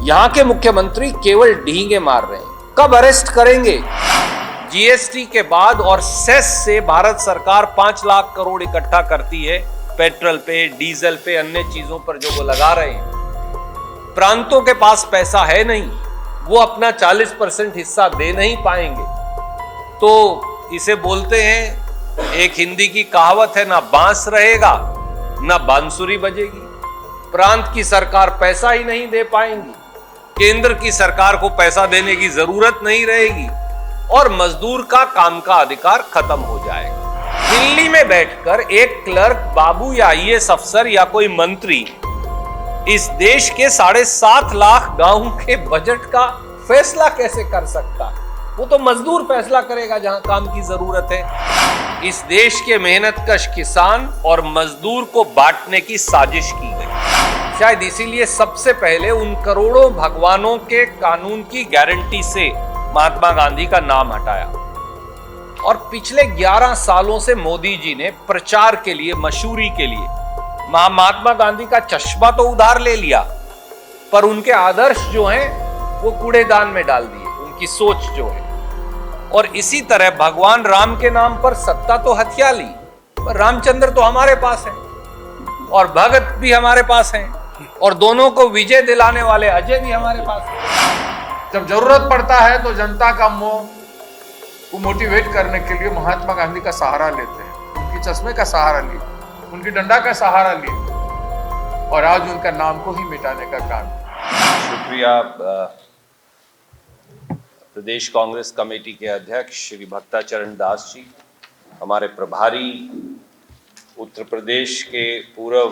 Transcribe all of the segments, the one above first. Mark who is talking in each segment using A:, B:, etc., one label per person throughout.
A: यहाँ के मुख्यमंत्री केवल ढींगे मार रहे हैं। कब अरेस्ट करेंगे? जीएसटी के बाद और सेस से भारत सरकार 5 लाख करोड़ इकट्ठा करती है, पेट्रोल पे, डीजल पे, अन्य चीजों पर जो वो लगा रहे हैं। प्रांतों के पास पैसा है नहीं, वो अपना 40% हिस्सा दे नहीं पाएंगे। तो इसे बोलते हैं, एक हिंदी की कहावत है, ना बांस रहेगा ना बांसुरी बजेगी। प्रांत की सरकार पैसा ही नहीं दे पाएंगी, केंद्र की सरकार को पैसा देने की जरूरत नहीं रहेगी और मजदूर का काम का अधिकार खत्म हो जाएगा। दिल्ली में बैठकर एक क्लर्क, बाबू या आईएएस अफसर या कोई मंत्री इस देश के 7.5 लाख गांव के बजट का फैसला कैसे कर सकता? वो तो मजदूर फैसला करेगा जहां काम की जरूरत है। इस देश के मेहनतकश किसान और मजदूर को बांटने की साजिश की गई। शायद इसीलिए सबसे पहले उन करोड़ों भगवानों के कानून की गारंटी से महात्मा गांधी का नाम हटाया। और पिछले 11 सालों से मोदी जी ने प्रचार के लिए, मशहूरी के लिए महात्मा गांधी का चश्मा तो उधार ले लिया, पर उनके आदर्श जो हैं वो कूड़ेदान में डाल दिए, उनकी सोच जो है। और इसी तरह भगवान राम के नाम पर सत्ता तो हथिया ली, पर रामचंद्र तो हमारे पास है और भगत भी हमारे पास हैं और दोनों को विजय दिलाने वाले अजय भी हमारे पास हैं।
B: जब जरूरत पड़ता है तो जनता का मोह को मोटिवेट करने के लिए महात्मा गांधी का सहारा लेते हैं, उनकी चश्मे का सहारा लिए, उनकी डंडा का सहारा लिए और आज उनका नाम को ही मिटाने का काम।
A: शुक्रिया। प्रदेश कांग्रेस कमेटी के अध्यक्ष श्री भक्ताचरण दास जी, हमारे प्रभारी उत्तर प्रदेश के पूर्व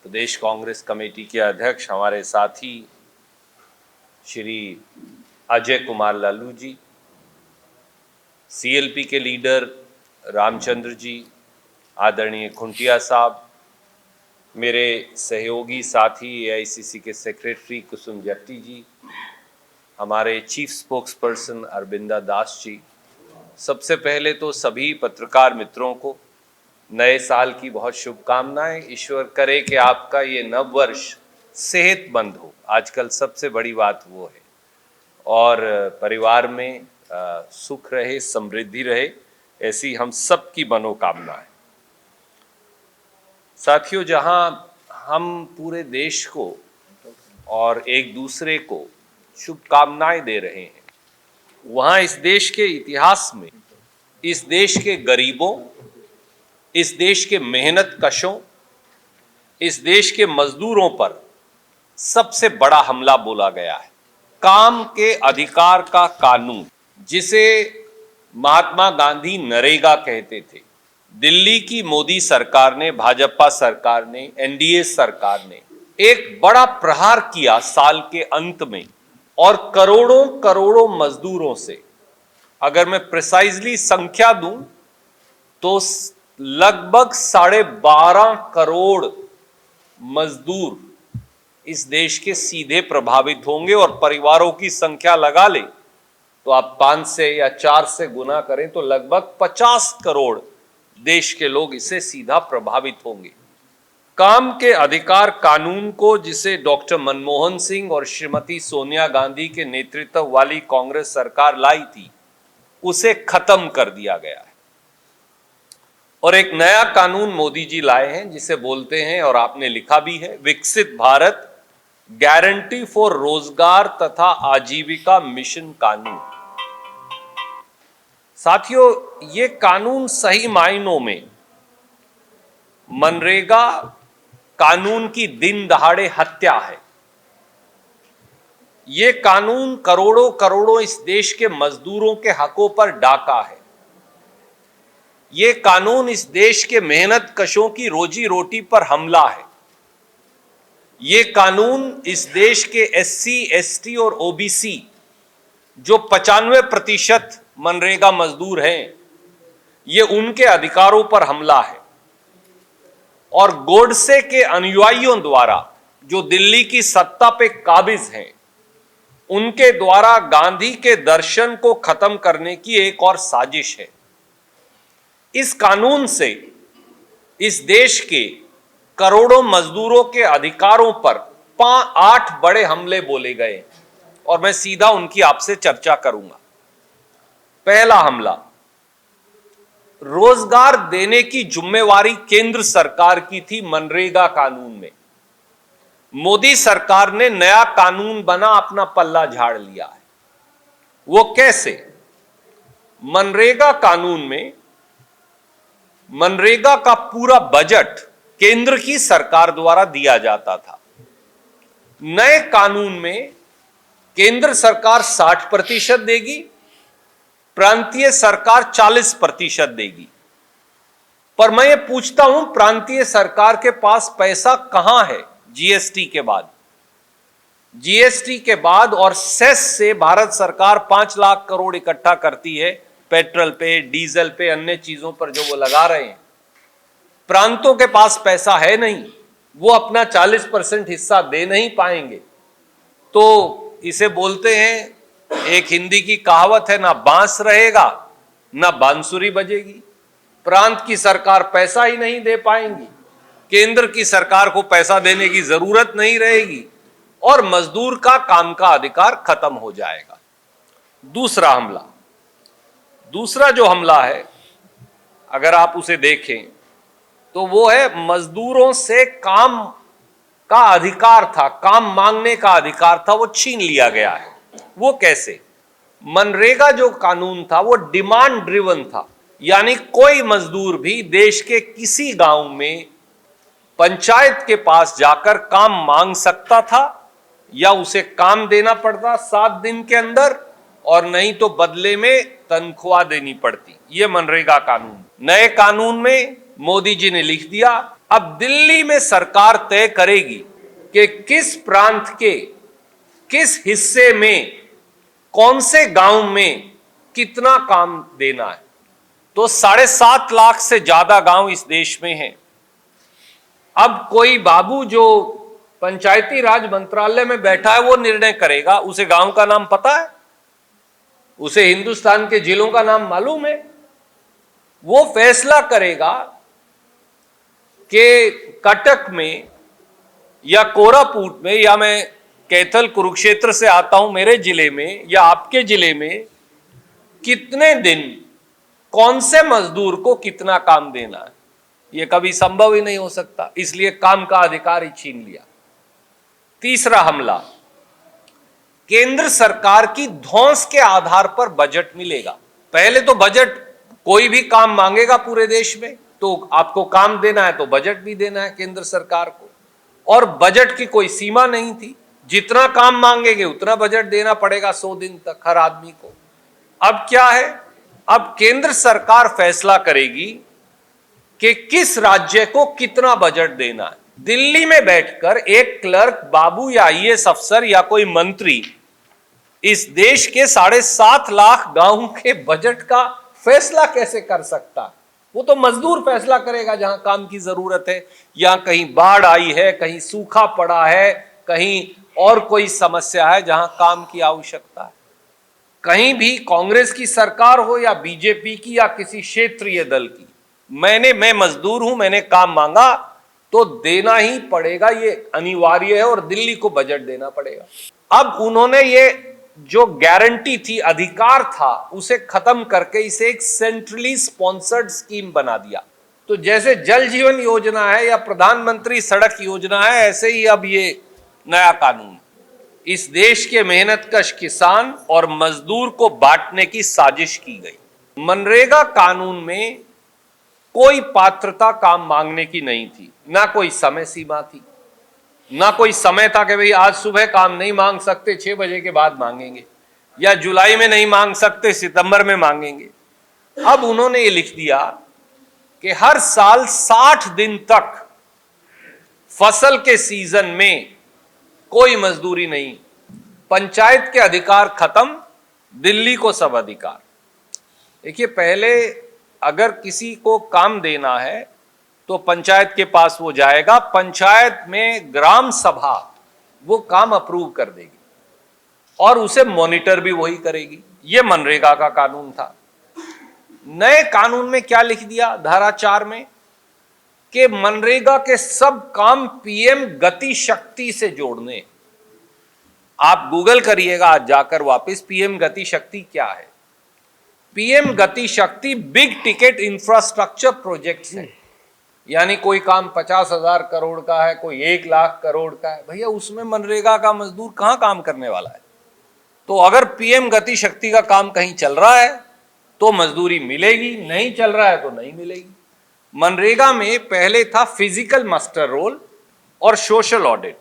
A: प्रदेश कांग्रेस कमेटी के अध्यक्ष हमारे साथी श्री अजय कुमार लालू जी, सीएलपी के लीडर रामचंद्र जी, आदरणीय खुंटिया साहब, मेरे सहयोगी साथी एआईसीसी के सेक्रेटरी कुसुम जट्टी जी, हमारे चीफ स्पोक्सपर्सन अरविंदा दास जी। सबसे पहले तो सभी पत्रकार मित्रों को नए साल की बहुत शुभकामनाएं। ईश्वर करे कि आपका ये नव वर्ष सेहतमंद हो, आजकल सबसे बड़ी बात वो है, और परिवार में सुख रहे, समृद्धि रहे, ऐसी हम सब की मनोकामना है। साथियों, जहां हम पूरे देश को और एक दूसरे को शुभकामनाएं दे रहे हैं, वहां इस देश के इतिहास में इस देश के गरीबों, इस देश के मेहनत कशों, इस देश के मजदूरों पर सबसे बड़ा हमला बोला गया है। काम के अधिकार का कानून, जिसे महात्मा गांधी नरेगा कहते थे, दिल्ली की मोदी सरकार ने, भाजपा सरकार ने, एनडीए सरकार ने एक बड़ा प्रहार किया साल के अंत में और करोड़ों करोड़ों मजदूरों से, अगर मैं प्रिसाइजली संख्या दूं तो लगभग 12.5 करोड़ मजदूर इस देश के सीधे प्रभावित होंगे और परिवारों की संख्या लगा ले तो आप 5 से या 4 से गुना करें तो लगभग 50 करोड़ देश के लोग इससे सीधा प्रभावित होंगे। काम के अधिकार कानून को, जिसे डॉक्टर मनमोहन सिंह और श्रीमती सोनिया गांधी के नेतृत्व वाली कांग्रेस सरकार लाई थी, उसे खत्म कर दिया गया है और एक नया कानून मोदी जी लाए हैं, जिसे बोलते हैं, और आपने लिखा भी है, विकसित भारत गारंटी फॉर रोजगार तथा आजीविका मिशन कानून। साथियों, ये कानून सही मायनों में मनरेगा कानून की दिन दहाड़े हत्या है। ये कानून करोड़ों करोड़ों इस देश के मजदूरों के हकों पर डाका है। ये कानून इस देश के मेहनत कशों की रोजी रोटी पर हमला है। ये कानून इस देश के एससी, एसटी और ओबीसी, जो 95% मनरेगा मजदूर हैं, ये उनके अधिकारों पर हमला है। और गोडसे के अनुयायियों द्वारा, जो दिल्ली की सत्ता पे काबिज हैं, उनके द्वारा गांधी के दर्शन को खत्म करने की एक और साजिश है। इस कानून से इस देश के करोड़ों मजदूरों के अधिकारों पर 8 बड़े हमले बोले गए और मैं सीधा उनकी आपसे चर्चा करूंगा। पहला हमला, रोजगार देने की जिम्मेवारी केंद्र सरकार की थी मनरेगा कानून में। मोदी सरकार ने नया कानून बना अपना पल्ला झाड़ लिया है। वो कैसे? मनरेगा कानून में मनरेगा का पूरा बजट केंद्र की सरकार द्वारा दिया जाता था। नए कानून में केंद्र सरकार 60% देगी, प्रांतीय सरकार 40% देगी। पर मैं ये पूछता हूं, प्रांतीय सरकार के पास पैसा कहां है? जीएसटी के बाद, जीएसटी के बाद और सेस से भारत सरकार 5 लाख करोड़ इकट्ठा करती है पेट्रोल पे, डीजल पे, अन्य चीजों पर जो वो लगा रहे हैं। प्रांतों के पास पैसा है नहीं, वो अपना 40% हिस्सा दे नहीं पाएंगे। तो इसे बोलते हैं, एक हिंदी की कहावत है, ना बांस रहेगा ना बांसुरी बजेगी। प्रांत की सरकार पैसा ही नहीं दे पाएंगी, केंद्र की सरकार को पैसा देने की जरूरत नहीं रहेगी और मजदूर का काम का अधिकार खत्म हो जाएगा। दूसरा हमला, दूसरा जो हमला है, अगर आप उसे देखें तो वो है मजदूरों से काम का अधिकार था, काम मांगने का अधिकार था, वो छीन लिया गया है। वो कैसे? मनरेगा जो कानून था वो डिमांड ड्रिवन था, यानी कोई मजदूर भी देश के किसी गांव में पंचायत के पास जाकर काम मांग सकता था या उसे काम देना पड़ता 7 दिन के अंदर, और नहीं तो बदले में तनख्वाह देनी पड़ती। ये मनरेगा कानून। नए कानून में मोदी जी ने लिख दिया, अब दिल्ली में सरकार तय करेगी कि किस प्रांत के किस हिस्से में कौन से गांव में कितना काम देना है। तो 7.5 लाख से ज्यादा गांव इस देश में हैं। अब कोई बाबू जो पंचायती राज मंत्रालय में बैठा है वो निर्णय करेगा। उसे गांव का नाम पता है? उसे हिंदुस्तान के जिलों का नाम मालूम है? वो फैसला करेगा कि कटक में या कोरापुट में, या मैं कैथल कुरुक्षेत्र से आता हूं, मेरे जिले में या आपके जिले में कितने दिन कौन से मजदूर को कितना काम देना है। यह कभी संभव ही नहीं हो सकता, इसलिए काम का अधिकार ही छीन लिया। तीसरा हमला, केंद्र सरकार की धौंस के आधार पर बजट मिलेगा। पहले तो बजट, कोई भी काम मांगेगा पूरे देश में तो आपको काम देना है तो बजट भी देना है केंद्र सरकार को, और बजट की कोई सीमा नहीं थी, जितना काम मांगेंगे उतना बजट देना पड़ेगा 100 दिन तक हर आदमी को। अब क्या है? अब केंद्र सरकार फैसला करेगी कि किस राज्य को कितना बजट देना है। दिल्ली में बैठकर एक क्लर्क बाबू या आईएएस अफसर या कोई मंत्री इस देश के 7.5 लाख गांव के बजट का फैसला कैसे कर सकता है? वो तो मजदूर फैसला करेगा जहां काम की जरूरत है, या कहीं बाढ़ आई है, कहीं सूखा पड़ा है, कहीं और कोई समस्या है जहां काम की आवश्यकता है। कहीं भी कांग्रेस की सरकार हो या बीजेपी की या किसी क्षेत्रीय दल की, मैं मजदूर हूं, मैंने काम मांगा तो देना ही पड़ेगा, ये अनिवार्य है और दिल्ली को बजट देना पड़ेगा। अब उन्होंने ये जो गारंटी थी, अधिकार था, उसे खत्म करके इसे एक सेंट्रली स्पॉन्सर्ड स्कीम बना दिया। तो जैसे जल जीवन योजना है या प्रधानमंत्री सड़क योजना है, ऐसे ही अब ये नया कानून इस देश के मेहनतकश किसान और मजदूर को बांटने की साजिश की गई। मनरेगा कानून में कोई पात्रता काम मांगने की नहीं थी, ना कोई समय सीमा थी, ना कोई समय था कि भाई आज सुबह काम नहीं मांग सकते, 6 बजे के बाद मांगेंगे, या जुलाई में नहीं मांग सकते, सितंबर में मांगेंगे। अब उन्होंने ये लिख दिया कि हर साल 60 दिन तक फसल के सीजन में कोई मजदूरी नहीं, पंचायत के अधिकार खत्म, दिल्ली को सब अधिकार। देखिए, पहले अगर किसी को काम देना है तो पंचायत के पास वो जाएगा, पंचायत में ग्राम सभा वो काम अप्रूव कर देगी और उसे मॉनिटर भी वही करेगी। ये मनरेगा का कानून था। नए कानून में क्या लिख दिया? धारा 4 में कि मनरेगा के सब काम पीएम गति शक्ति से जोड़ने। आप गूगल करिएगा आज जाकर वापस, पीएम गति शक्ति क्या है। पीएम गति शक्ति बिग टिकट इंफ्रास्ट्रक्चर प्रोजेक्ट्स है, यानी कोई काम 50,000 करोड़ का है, कोई 1 लाख करोड़ का है, भैया उसमें मनरेगा का मजदूर कहां काम करने वाला है। तो अगर पीएम गति शक्ति का काम कहीं चल रहा है तो मजदूरी मिलेगी, नहीं चल रहा है तो नहीं मिलेगी। मनरेगा में पहले था फिजिकल मस्टर रोल और सोशल ऑडिट,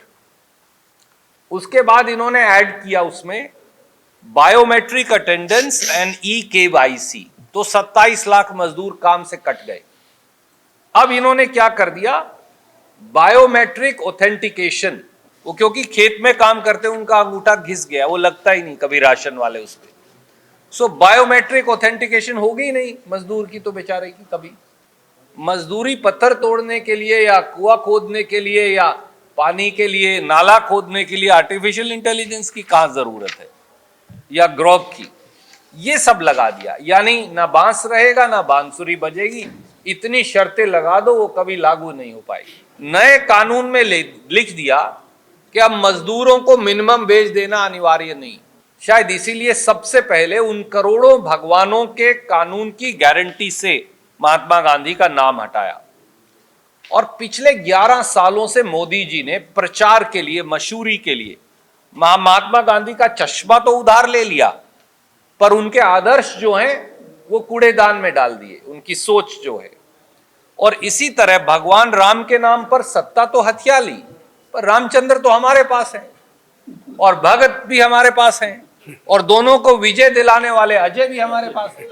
A: उसके बाद इन्होंने ऐड किया उसमें बायोमेट्रिक अटेंडेंस एंड ई-KYC, तो 27 लाख मजदूर काम से कट गए। अब इन्होंने क्या कर दिया, बायोमेट्रिक ऑथेंटिकेशन, वो क्योंकि खेत में काम करते उनका अंगूठा घिस गया, वो लगता ही नहीं कभी राशन वाले उस पर, सो बायोमेट्रिक ऑथेंटिकेशन होगी ही नहीं मजदूर की, तो बेचारे की कभी मजदूरी पत्थर तोड़ने के लिए या कुआं खोदने के लिए या पानी के लिए नाला खोदने के लिए आर्टिफिशियल इंटेलिजेंस की कहां जरूरत है, या ग्रोक की, ये सब लगा दिया। यानी ना बांस रहेगा ना बांसुरी बजेगी, इतनी शर्तें लगा दो वो कभी लागू नहीं हो पाएगी। नए कानून में लिख दिया कि अब मजदूरों को मिनिमम वेज देना अनिवार्य नहीं। शायद इसीलिए सबसे पहले उन करोड़ों भगवानों के कानून की गारंटी से महात्मा गांधी का नाम हटाया। और पिछले 11 सालों से मोदी जी ने प्रचार के लिए, मशहूरी के लिए महात्मा गांधी का चश्मा तो उधार ले लिया, पर उनके आदर्श जो हैं वो कूड़ेदान में डाल दिए, उनकी सोच जो है। और इसी तरह भगवान राम के नाम पर सत्ता तो हथिया ली, पर रामचंद्र तो हमारे पास है और भगत भी हमारे पास हैं, और दोनों को विजय दिलाने वाले अजय भी हमारे पास है।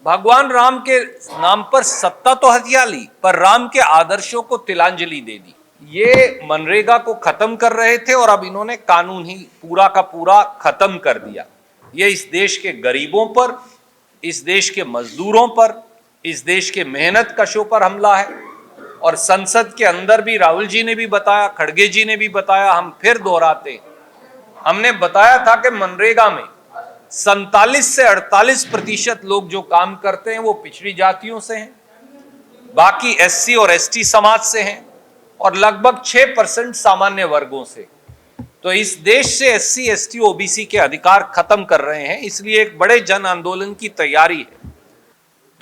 A: भगवान राम के नाम पर सत्ता तो हथिया ली, पर राम के आदर्शों को तिलांजलि दे दी। ये मनरेगा को खत्म कर रहे थे और अब इन्होंने कानून ही पूरा का पूरा खत्म कर दिया। ये इस देश के गरीबों पर, इस देश के मजदूरों पर, इस देश के मेहनत कशों पर हमला है। और संसद के अंदर भी राहुल जी ने भी बताया, खड़गे जी ने भी बताया, हम फिर दोहराते, हमने बताया था कि मनरेगा में 47 से 48% लोग जो काम करते हैं वो पिछड़ी जातियों से हैं, बाकी SC और ST समाज से हैं, और लगभग 6% सामान्य वर्गों से। तो इस देश से SC ST OBC के अधिकार खत्म कर रहे हैं, इसलिए एक बड़े जन आंदोलन की तैयारी है।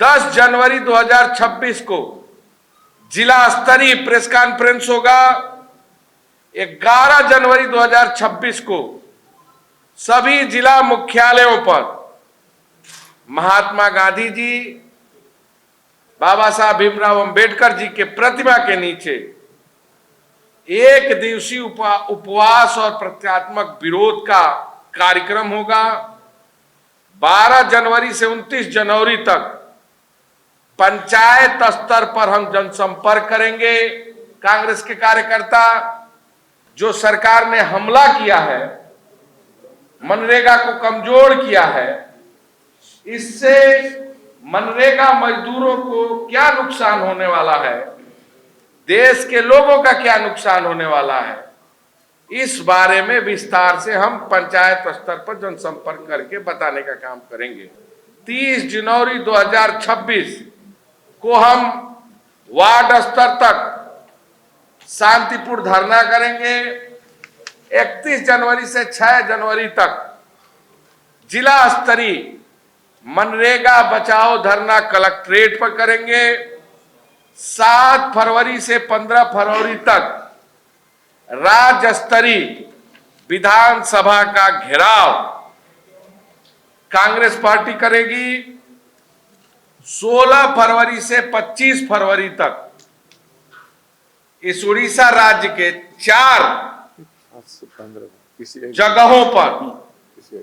B: 10 जनवरी 2026 को जिला स्तरीय प्रेस कॉन्फ्रेंस होगा। 11 जनवरी 2026 को सभी जिला मुख्यालयों पर महात्मा गांधी जी, बाबा साहब भीमराव अंबेडकर जी के प्रतिमा के नीचे 1 दिवसीय उपवास और प्रत्यात्मक विरोध का कार्यक्रम होगा। 12 जनवरी से 29 जनवरी तक पंचायत स्तर पर हम जनसंपर्क करेंगे। कांग्रेस के कार्यकर्ता, जो सरकार ने हमला किया है, मनरेगा को कमजोर किया है, इससे मनरेगा मजदूरों को क्या नुकसान होने वाला है, देश के लोगों का क्या नुकसान होने वाला है, इस बारे में विस्तार से हम पंचायत स्तर पर जनसंपर्क करके बताने का काम करेंगे। 30 जनवरी 2026 को हम वार्ड स्तर तक शांतिपूर्ण धरना करेंगे। 31 जनवरी से 6 जनवरी तक जिला स्तरीय मनरेगा बचाओ धरना कलेक्ट्रेट पर करेंगे। 7 फरवरी से 15 फरवरी तक राज्य स्तरीय विधानसभा का घेराव कांग्रेस पार्टी करेगी। 16 फरवरी से 25 फरवरी तक इस उड़ीसा राज्य के 4 जगहों पर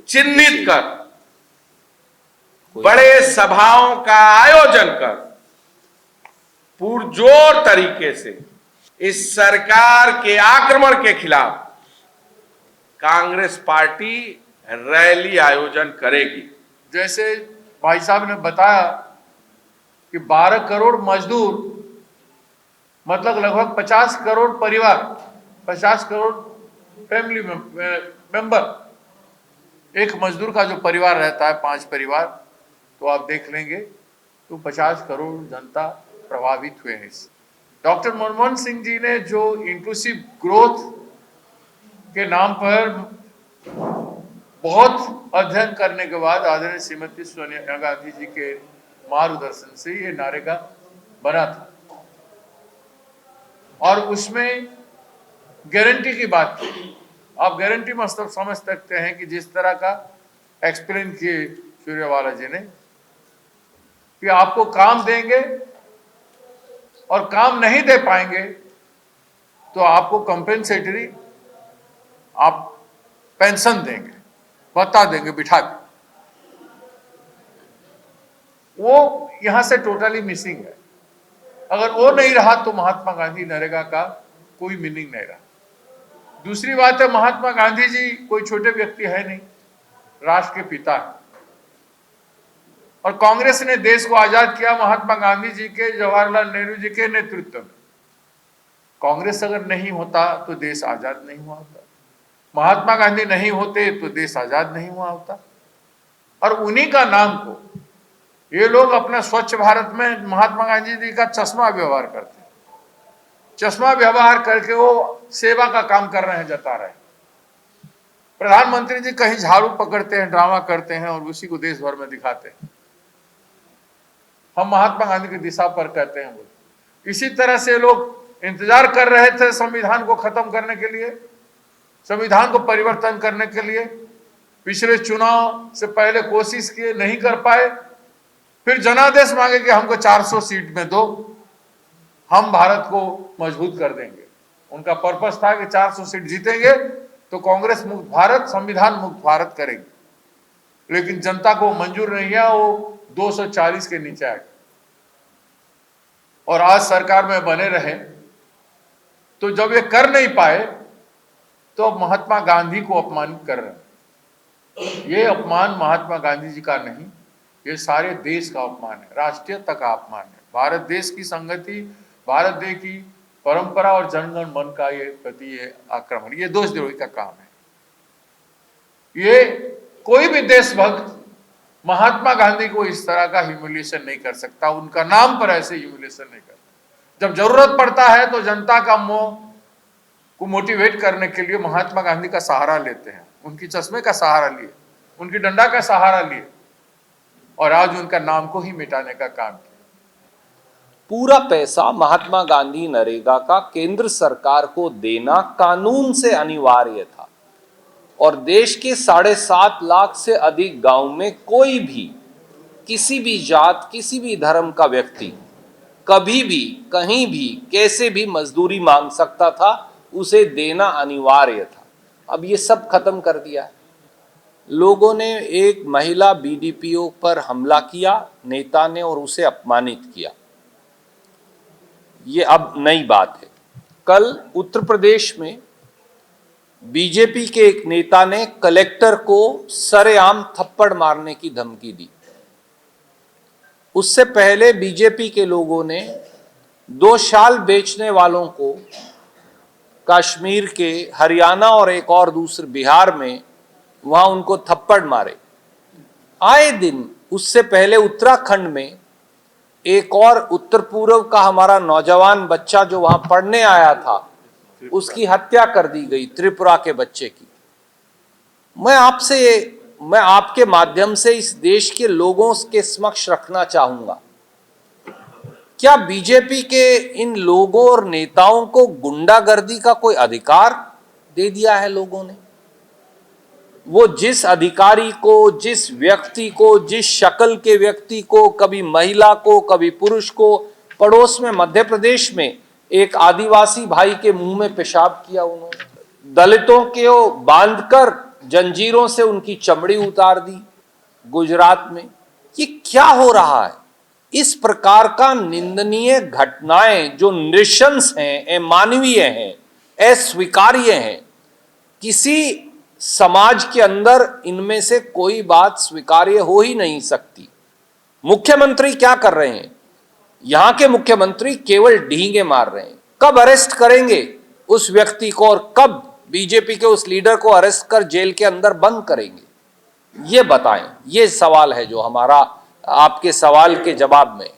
B: चिन्हित कर बड़े सभाओं का आयोजन कर पुरजोर तरीके से इस सरकार के आक्रमण के खिलाफ कांग्रेस पार्टी रैली आयोजन करेगी।
C: जैसे भाई साहब ने बताया कि 12 करोड़ मजदूर, मतलब लगभग 50 करोड़ परिवार, 50 करोड़ फैमिली मेंबर, एक मजदूर का जो परिवार रहता है, 5 परिवार, तो आप देख लेंगे तो 50 करोड़ जनता प्रभावित हुए हैं इससे। डॉक्टर मनमोहन सिंह जी ने जो इंक्लूसिव ग्रोथ के नाम पर बहुत अध्ययन करने के बाद आदरणीय श्रीमती सोनिया गांधी जी के मार्गदर्शन से ये नरेगा बना था और उसमें गारंटी की बात थी। आप गारंटी मतलब समझ सकते हैं कि जिस तरह का एक्सप्लेन किए सूर्यवाला जी ने कि आपको काम देंगे और काम नहीं दे पाएंगे तो आपको कंपेंसेटरी आप पेंशन देंगे, बता देंगे, बिठा के। वो यहां से टोटली मिसिंग है। अगर वो नहीं रहा तो महात्मा गांधी नरेगा का कोई मीनिंग नहीं रहा। दूसरी बात है, महात्मा गांधी जी कोई छोटे व्यक्ति है नहीं, राष्ट्र के पिता है और कांग्रेस ने देश को आजाद किया महात्मा गांधी जी के, जवाहरलाल नेहरू जी के नेतृत्व में। कांग्रेस अगर नहीं होता तो देश आजाद नहीं हुआ होता, महात्मा गांधी नहीं होते तो देश आजाद नहीं हुआ होता। और उन्हीं का नाम को ये लोग अपना स्वच्छ भारत में महात्मा गांधी जी का चश्मा व्यवहार करते हैं। चश्मा व्यवहार करके वो सेवा का काम कर रहे हैं, जता रहे हैं। प्रधानमंत्री जी कहीं झाड़ू पकड़ते हैं, ड्रामा करते हैं और उसी को देश भर में दिखाते हैं। हम महात्मा गांधी की दिशा पर कहते हैं वो। इसी तरह से लोग इंतजार कर रहे थे संविधान को खत्म करने के लिए, संविधान को परिवर्तन करने के लिए। पिछले चुनाव से पहले कोशिश किए, नहीं कर पाए। फिर जनादेश मांगे कि हमको 400 सीट में दो, हम भारत को मजबूत कर देंगे। उनका पर्पस था कि 400 सीट जीतेंगे तो कांग्रेस मुक्त भारत, संविधान मुक्त भारत करेंगे। लेकिन जनता को मंजूर नहीं है, वो 240 के नीचे आ गए और आज सरकार में बने रहे। तो जब ये कर नहीं पाए तो अब महात्मा गांधी को अपमानित कर रहे हैं। ये अपमान महात्मा गांधी जी का नहीं, ये सारे देश का अपमान है, राष्ट्रीयता का अपमान है। भारत देश की संगति, भारत देश की परंपरा और जनगण मन का ये प्रति ये आक्रमण, ये देशद्रोही का काम है। ये कोई भी देशभक्त महात्मा गांधी को इस तरह का ह्यूमिलिएशन नहीं कर सकता, उनका नाम पर ऐसे ह्यूमिलिएशन नहीं करता। जब जरूरत पड़ता है तो जनता का मोह को मोटिवेट करने के लिए महात्मा गांधी का सहारा लेते हैं, उनकी चश्मे का सहारा लिए, उनकी डंडा का सहारा लिए और आज उनका नाम को ही मिटाने का काम किया।
A: पूरा पैसा महात्मा गांधी नरेगा का केंद्र सरकार को देना कानून से अनिवार्य था और देश के 7.5 लाख से अधिक गांव में कोई भी, किसी भी जात, किसी भी धर्म का व्यक्ति कभी भी, कहीं भी, कैसे भी मजदूरी मांग सकता था, उसे देना अनिवार्य था। अब ये सब खत्म कर दिया है। लोगों ने एक महिला बीडीपीओ पर हमला किया, नेता ने, और उसे अपमानित किया। ये अब नई बात है। कल उत्तर प्रदेश में बीजेपी के एक नेता ने कलेक्टर को सरेआम थप्पड़ मारने की धमकी दी। उससे पहले बीजेपी के लोगों ने 2 शाल बेचने वालों को कश्मीर के, हरियाणा और एक और दूसरे बिहार में, वहां उनको थप्पड़ मारे। आए दिन उससे पहले उत्तराखंड में एक और उत्तर पूर्व का हमारा नौजवान बच्चा जो वहां पढ़ने आया था, उसकी हत्या कर दी गई, त्रिपुरा के बच्चे की। मैं आपके माध्यम से इस देश के लोगों के समक्ष रखना चाहूंगा, क्या बीजेपी के इन लोगों और नेताओं को गुंडागर्दी का कोई अधिकार दे दिया है लोगों ने? वो जिस अधिकारी को, जिस व्यक्ति को, जिस शक्ल के व्यक्ति को, कभी महिला को, कभी पुरुष को, पड़ोस में मध्य प्रदेश में एक आदिवासी भाई के मुंह में पेशाब किया उन्होंने, दलितों के बांधकर जंजीरों से उनकी चमड़ी उतार दी गुजरात में। ये क्या हो रहा है? इस प्रकार का निंदनीय घटनाएं जो नृशंस हैं, अमानवीय हैं, अस्वीकार्य हैं, किसी समाज के अंदर इनमें से कोई बात स्वीकार्य हो ही नहीं सकती। मुख्यमंत्री क्या कर रहे हैं? यहां के मुख्यमंत्री केवल ढींगे मार रहे हैं। कब अरेस्ट करेंगे उस व्यक्ति को और कब बीजेपी के उस लीडर को अरेस्ट कर जेल के अंदर बंद करेंगे? ये बताएं। ये सवाल है जो हमारा आपके सवाल के जवाब में